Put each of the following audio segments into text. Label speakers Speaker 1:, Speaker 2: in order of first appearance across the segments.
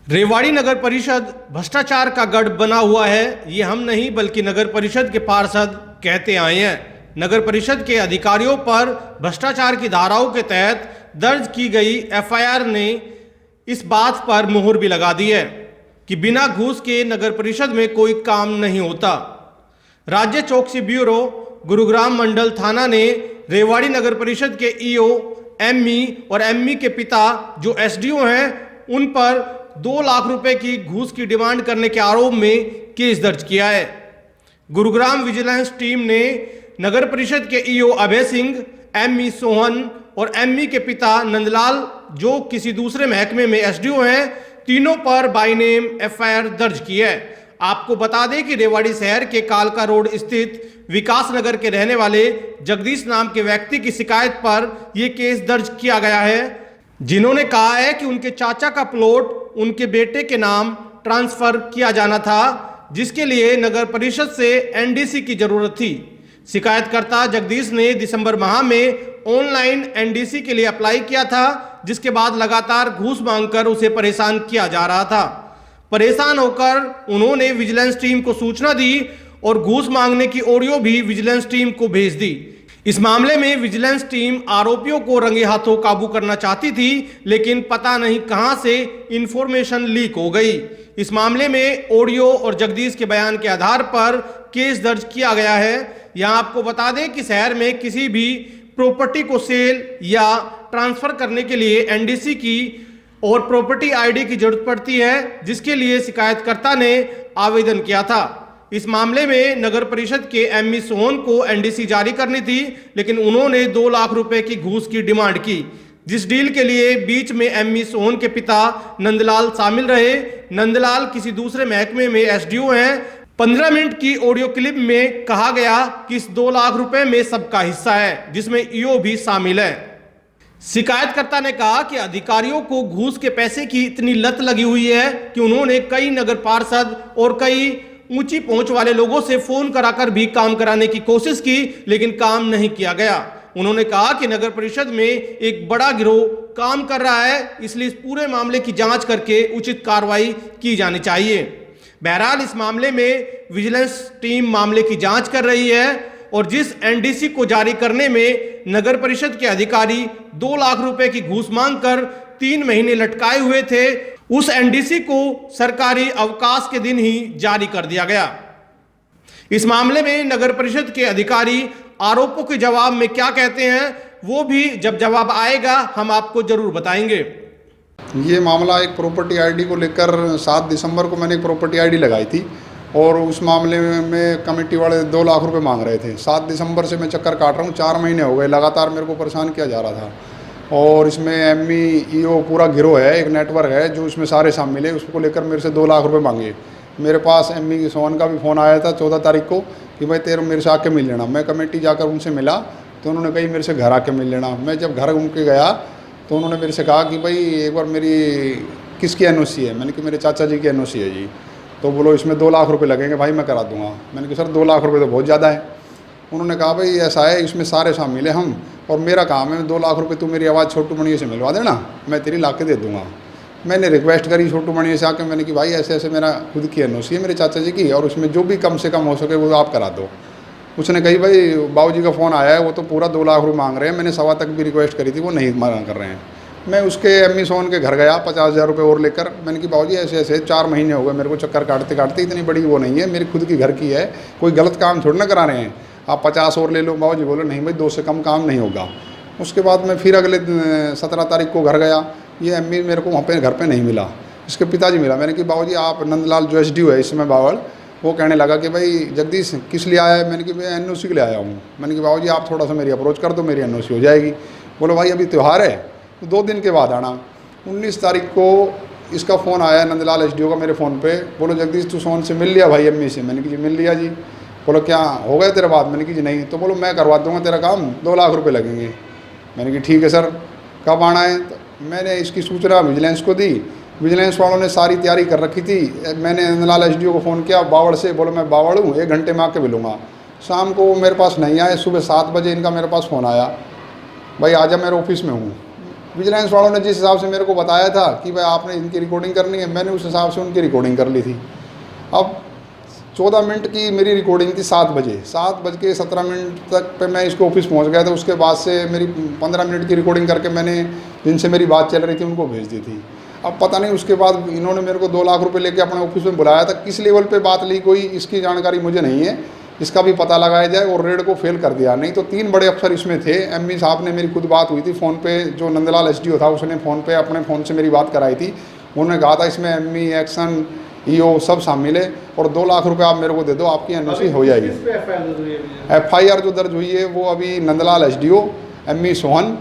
Speaker 1: रेवाड़ी नगर परिषद भ्रष्टाचार का गढ़ बना हुआ है, ये हम नहीं बल्कि नगर परिषद के पार्षद कहते आए हैं। नगर परिषद के अधिकारियों पर भ्रष्टाचार की धाराओं के तहत दर्ज की गई एफआईआर ने इस बात पर मुहर भी लगा दी है कि बिना घूस के नगर परिषद में कोई काम नहीं होता। राज्य चौकसी ब्यूरो गुरुग्राम मंडल थाना ने रेवाड़ी नगर परिषद के ईओ, एमई और एमई के पिता जो एसडीओ हैं, उन पर 2 लाख रुपए की घूस की डिमांड करने के आरोप में केस दर्ज किया है। गुरुग्राम विजिलेंस टीम ने नगर परिषद के ईओ अभय सिंह, एमई सोहन और एमई के पिता नंदलाल जो किसी दूसरे महकमे में एसडीओ हैं, तीनों पर बाय नेम एफआईआर दर्ज की है। आपको बता दें कि रेवाड़ी शहर के कालका रोड स्थित विकास नगर के रहने वाले जगदीश नाम के व्यक्ति की शिकायत पर यह केस दर्ज किया गया है, जिन्होंने कहा है कि उनके चाचा का प्लॉट उनके बेटे के नाम ट्रांसफर किया जाना था, जिसके लिए नगर परिषद से एनडीसी की जरूरत थी। शिकायतकर्ता जगदीश ने दिसंबर माह में ऑनलाइन एनडीसी के लिए अप्लाई किया था, जिसके बाद लगातार घूस मांगकर उसे परेशान किया जा रहा था। परेशान होकर उन्होंने विजिलेंस टीम को सूचना दी और घूस मांगने की ऑडियो भी विजिलेंस टीम को भेज दी। इस मामले में विजिलेंस टीम आरोपियों को रंगे हाथों काबू करना चाहती थी, लेकिन पता नहीं कहां से इंफॉर्मेशन लीक हो गई। इस मामले में ऑडियो और जगदीश के बयान के आधार पर केस दर्ज किया गया है। यहां आपको बता दें कि शहर में किसी भी प्रॉपर्टी को सेल या ट्रांसफर करने के लिए एनडीसी की और प्रॉपर्टी आईडी की जरूरत पड़ती है, जिसके लिए शिकायतकर्ता ने आवेदन किया था। इस मामले में नगर परिषद के एमई सोहन को एनडीसी जारी करनी थी, लेकिन उन्होंने 2 लाख रुपए की घूस की डिमांड की, जिस डील के लिए बीच में एमई सोहन के पिता नंदलाल शामिल रहे। नंदलाल किसी दूसरे महकमे में एसडीओ हैं। 15 मिनट की ऑडियो क्लिप में कहा गया कि इस 2 लाख रुपए में सबका हिस्सा है, जिसमें ईओ भी शामिल है। शिकायतकर्ता ने कहा कि अधिकारियों को घूस के पैसे की इतनी लत लगी हुई है कि उन्होंने कई नगर पार्षद और कई ऊंची पहुंच वाले लोगों से फोन कराकर भी काम कराने की कोशिश की, लेकिन काम नहीं किया गया। उन्होंने कहा कि नगर परिषद में एक बड़ा गिरोह काम कर रहा है, इसलिए इस पूरे मामले की जांच करके उचित कार्रवाई की जानी चाहिए। बहरहाल इस मामले में विजिलेंस टीम मामले की जांच कर रही है और जिस एनडीसी को जारी करने में नगर परिषद के अधिकारी 2 लाख रुपए की घूस मांगकर 3 महीने लटकाए हुए थे, उस एनडीसी को सरकारी अवकाश के दिन ही जारी कर दिया गया। इस मामले में नगर परिषद के अधिकारी आरोपों के जवाब में क्या कहते हैं, वो भी जब जवाब आएगा हम आपको जरूर बताएंगे।
Speaker 2: ये मामला एक प्रॉपर्टी आईडी को लेकर 7 दिसंबर को मैंने एक प्रॉपर्टी आईडी लगाई थी और उस मामले में कमेटी वाले 2 लाख रुपए मांग रहे थे। 7 दिसंबर से मैं चक्कर काट रहा हूँ, 4 महीने हो गए लगातार मेरे को परेशान किया जा रहा था। और इसमें एमई ईओ पूरा गिरोह है, एक नेटवर्क है जो इसमें सारे शामिल है। उसको लेकर मेरे से 2 लाख रुपए मांगे। मेरे पास एमई सोहन का भी फ़ोन आया था 14 तारीख को कि भाई तेरे मेरे से आके मिल लेना। मैं कमेटी जाकर उनसे मिला तो उन्होंने कही मेरे से घर आके मिल लेना। मैं जब घर उनके गया तो उन्होंने मेरे से कहा कि भाई एक बार मेरी किसकी एनओसी है। मैंने कि मेरे चाचा जी की एनओसी है जी। तो बोलो इसमें 2 लाख रुपए लगेंगे। भाई मैं करा दूंगा। मैंने कहा सर 2 लाख रुपए तो बहुत ज़्यादा है। उन्होंने कहा भाई ऐसा है, इसमें सारे शामिल है हम, और मेरा काम है 2 लाख रुपए तू मेरी आवाज़ छोटू मणि से मिलवा देना, मैं तेरी ला के दे दूँगा। मैंने रिक्वेस्ट करी छोटू मणि से आके, मैंने कि भाई ऐसे ऐसे मेरा खुद की एनओसी है मेरे चाचा जी की, और उसमें जो भी कम से कम हो सके वो आप करा दो। उसने कही भाई बाबूजी का फ़ोन आया है, वो तो पूरा 2 लाख रुपये मांग रहे हैं। मैंने 1.25 तक भी रिक्वेस्ट करी थी, वो नहीं मना कर रहे हैं। मैं उसके एमई सोहन के घर गया 50,000 रुपये और लेकर। मैंने कि बाबूजी ऐसे ऐसे 4 महीने हो गए मेरे को चक्कर काटते काटते, इतनी बड़ी वो नहीं है, मेरी खुद की घर की है, कोई गलत काम थोड़ी ना करा रहे हैं, आप 50 और ले लो। बाबूजी बोले नहीं भाई 2 से कम काम नहीं होगा। उसके बाद मैं फिर अगले 17 तारीख को घर गया। ये एमई मेरे को वहाँ पे घर पे नहीं मिला, इसके पिताजी मिला। मैंने कि बाबूजी आप नंदलाल जो एसडीओ है इसमें बावड़, वो कहने लगा कि भाई जगदीश किस लिए आया है। मैंने कि मैं एनओसी के लिए आया हूँ। मैंने कि बाबूजी आप थोड़ा सा मेरी अप्रोच कर दो, मेरी एनओसी हो जाएगी। बोलो भाई अभी त्यौहार है तो 2 दिन के बाद आना। 19 तारीख को इसका फ़ोन आया नंदलाल एसडीओ का मेरे फ़ोन पे। बोलो जगदीश तू सोहन से मिल लिया भाई एमई से। मैंने कि जी मिल लिया जी। बोलो क्या हो गया तेरे बात। मैंने कि जी नहीं। तो बोलो मैं करवा दूँगा तेरा काम, 2 लाख रुपये लगेंगे। मैंने कि ठीक है सर, कब आना है। तो मैंने इसकी सूचना विजिलेंस को दी। विजिलेंस वालों ने सारी तैयारी कर रखी थी। मैंने नंदलाल एसडीओ को फ़ोन किया बावड़ से, बोलो मैं बावड़ हूँ, 1 घंटे में आके मिलूँगा। शाम को मेरे पास नहीं आए, सुबह 7 बजे इनका मेरे पास फ़ोन आया, भाई आजा मेरे ऑफिस में हूँ। विजिलेंस वालों ने जिस हिसाब से मेरे को बताया था कि भाई आपने इनकी रिकॉर्डिंग करनी है, मैंने उस हिसाब से उनकी रिकॉर्डिंग कर ली थी। अब 14 मिनट की मेरी रिकॉर्डिंग थी 7 बजे, 7:17 तक पे मैं इसके ऑफिस पहुंच गया था। उसके बाद से मेरी 15 मिनट की रिकॉर्डिंग करके मैंने जिनसे मेरी बात चल रही थी उनको भेज दी थी। अब पता नहीं उसके बाद इन्होंने मेरे को 2 लाख रुपए लेके अपने ऑफिस में बुलाया था। किस लेवल पे बात ली कोई इसकी जानकारी मुझे नहीं है, इसका भी पता लगाया जाए। और रेड को फेल कर दिया। नहीं तो 3 बड़े अफसर इसमें थे। एमई साहब ने मेरी खुद बात हुई थी फ़ोन पे, जो नंदलाल एसडीओ था उसने फ़ोन पे अपने फ़ोन से मेरी बात कराई थी। उन्होंने कहा था इसमें एमई, एक्शन, ईओ सब शामिल है और 2 लाख रुपए आप मेरे को दे दो, आपकी एनओसी हो जाएगी। FIR जो दर्ज हुई है वो अभी नंदलाल एसडीओ, एमई सोहन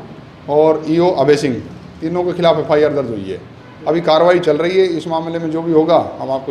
Speaker 2: और ईओ अभय सिंह, तीनों के खिलाफ FIR दर्ज हुई है। अभी कार्रवाई चल रही है। इस मामले में जो भी होगा हम आपको